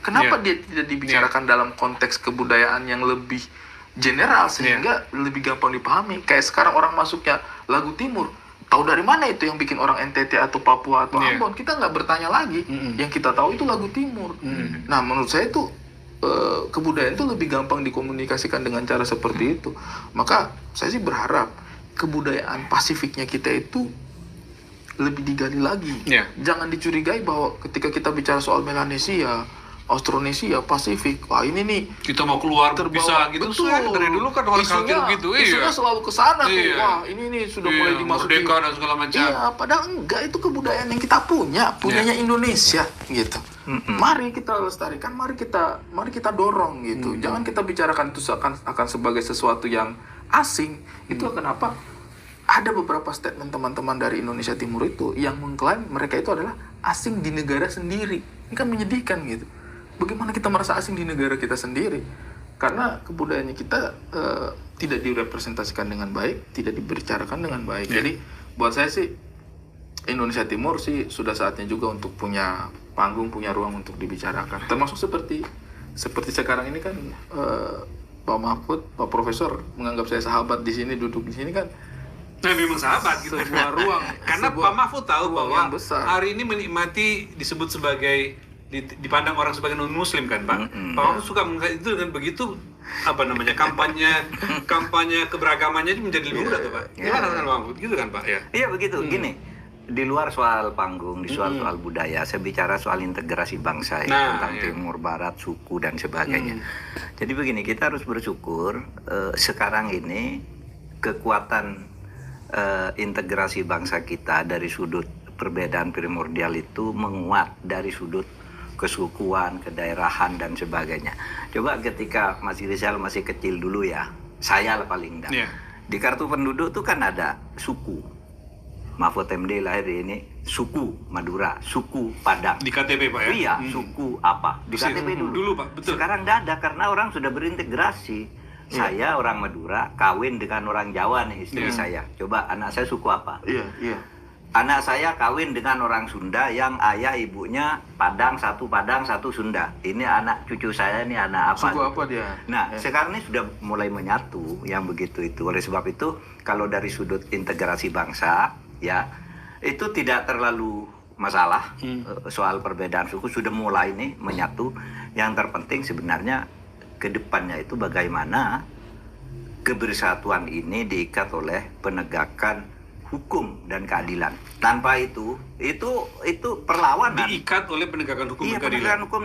Kenapa dia tidak dibicarakan dalam konteks kebudayaan yang lebih general sehingga lebih gampang dipahami? Kayak sekarang orang masuknya lagu Timur, tahu dari mana itu yang bikin orang NTT atau Papua atau Ambon? Kita nggak bertanya lagi. Yang kita tahu itu lagu Timur. Nah, menurut saya itu kebudayaan itu lebih gampang dikomunikasikan dengan cara seperti itu. Maka saya sih berharap kebudayaan Pasifiknya kita itu lebih digali lagi. Jangan dicurigai bahwa ketika kita bicara soal Melanesia, Austronesia, Pasifik, wah ini nih kita mau keluar bisa gitu. Betul. Dari dulu kan orang khawatir gitu. Isunya selalu ke sana tuh. Wah, ini nih sudah mulai dimasuki merdeka dan segala macam. Iya, padahal enggak, itu kebudayaan yang kita punyanya Indonesia gitu. Mari kita lestarikan, mari kita dorong gitu. Jangan kita bicarakan itu akan sebagai sesuatu yang asing. Itu kenapa ada beberapa statement teman-teman dari Indonesia Timur itu yang mengklaim mereka itu adalah asing di negara sendiri. Ini kan menyedihkan gitu. Bagaimana kita merasa asing di negara kita sendiri? Karena kebudayaannya kita tidak direpresentasikan dengan baik, tidak dibicarakan dengan baik. Jadi buat saya sih Indonesia Timur sih sudah saatnya juga untuk punya panggung, punya ruang untuk dibicarakan. Termasuk seperti sekarang ini kan Pak Mahfud, Pak Profesor menganggap saya sahabat di sini, duduk di sini kan. Nah, memang sahabat gitu. Sebuah ruang. Karena Pak Mahfud tahu bahwa hari ini menikmati disebut sebagai dipandang orang sebagai non muslim kan, Pak. Pak Mahfud suka itu dengan begitu kampanye keberagamannya itu menjadi lebih mudah tuh, Pak. Gimana Pak Mahfud? Gitu kan, Pak ya? Iya begitu. Gini, di luar soal panggung, di soal budaya, saya bicara soal integrasi bangsa ya, tentang Timur, Barat, suku dan sebagainya. Jadi begini, kita harus bersyukur sekarang ini kekuatan integrasi bangsa kita dari sudut perbedaan primordial itu menguat dari sudut kesukuan, kedaerahan dan sebagainya. Coba ketika Mas Rizal masih kecil dulu ya, saya paling enggak. Di kartu penduduk tuh kan ada suku. Mahfud MD lahir ini suku Madura, suku Padang. Di KTP Pak ya? Iya, suku apa? Di KTP dulu Pak, betul. Sekarang enggak ada karena orang sudah berintegrasi. Saya orang Madura, kawin dengan orang Jawa nih istri saya. Coba anak saya suku apa? Anak saya kawin dengan orang Sunda yang ayah ibunya Padang satu Sunda. Ini anak cucu saya, ini anak apa? Suku apa dia? Nah, sekarang ini sudah mulai menyatu yang begitu itu. Oleh sebab itu, kalau dari sudut integrasi bangsa, ya, itu tidak terlalu masalah soal perbedaan suku, sudah mulai nih menyatu. Yang terpenting sebenarnya ke depannya itu bagaimana kebersatuan ini diikat oleh penegakan hukum dan keadilan. Tanpa itu perlawanan. Diikat oleh penegakan hukum dan keadilan. Penegakan hukum